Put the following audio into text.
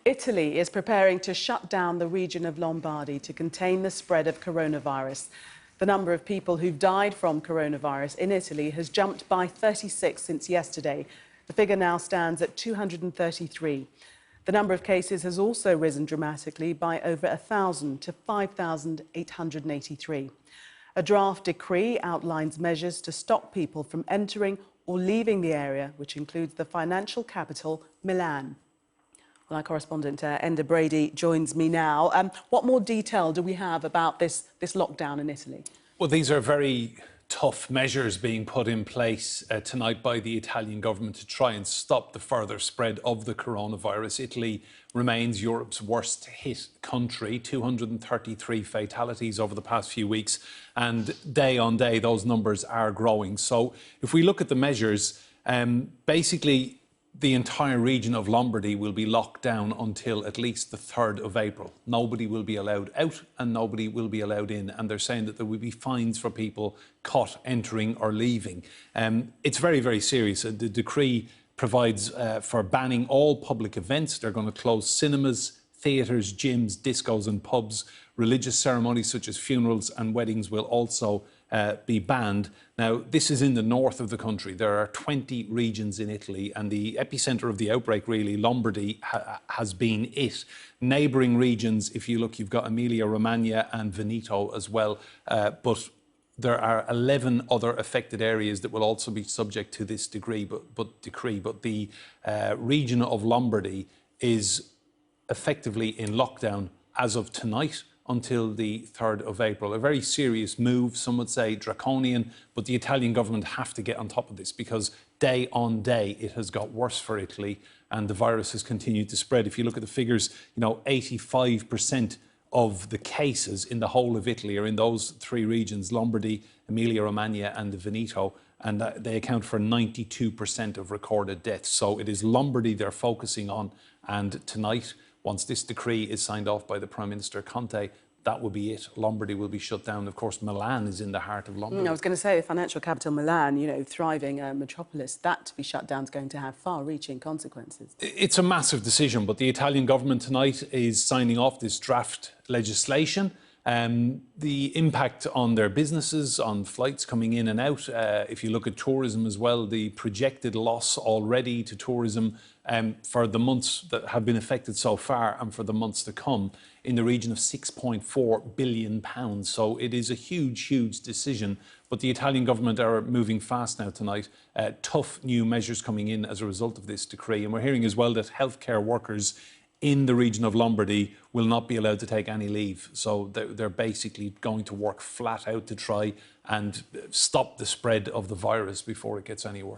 Italy is preparing to shut down the region of Lombardy to contain the spread of coronavirus. The number of people who've died from coronavirus in Italy has jumped by 36 since yesterday. The figure now stands at 233. The number of cases has also risen dramatically by over 1,000 to 5,883. A draft decree outlines measures to stop people from entering or leaving the area, which includes the financial capital, Milan. Well, our correspondent, Enda Brady, joins me now. What more detail do we have about this lockdown in Italy? Well, these are very tough measures being put in place tonight by the Italian government to try and stop the further spread of the coronavirus. Italy remains Europe's worst hit country, 233 fatalities over the past few weeks, and day on day those numbers are growing. So if we look at the measures, basically the entire region of Lombardy will be locked down until at least the 3rd of April. Nobody will be allowed out and nobody will be allowed in. And they're saying that there will be fines for people caught entering or leaving. It's very, very serious. The decree provides for banning all public events. They're going to close cinemas, theatres, gyms, discos and pubs. Religious ceremonies such as funerals and weddings will also be banned. Now, this is in the north of the country. There are 20 regions in Italy, and the epicentre of the outbreak, really, Lombardy, has been it. Neighbouring regions, if you look, you've got Emilia-Romagna and Veneto as well, but there are 11 other affected areas that will also be subject to this decree. But the region of Lombardy is effectively in lockdown as of tonight until the 3rd of April. A very serious move, some would say draconian, but the Italian government have to get on top of this because day on day it has got worse for Italy and the virus has continued to spread. If you look at the figures, 85% of the cases in the whole of Italy are in those three regions, Lombardy, Emilia-Romagna and Veneto, and they account for 92% of recorded deaths. So it is Lombardy they're focusing on, and tonight, once this decree is signed off by the Prime Minister Conte, that will be it. Lombardy will be shut down. Of course, Milan is in the heart of Lombardy. I was going to say, the financial capital Milan, thriving metropolis, that to be shut down is going to have far-reaching consequences. It's a massive decision, but the Italian government tonight is signing off this draft legislation. The impact on their businesses, on flights coming in and out, if you look at tourism as well, the projected loss already to tourism for the months that have been affected so far and for the months to come in the region of £6.4 billion. So it is a huge, huge decision. But the Italian government are moving fast now tonight. Tough new measures coming in as a result of this decree. And we're hearing as well that healthcare workers in the region of Lombardy will not be allowed to take any leave. So they're basically going to work flat out to try and stop the spread of the virus before it gets any worse.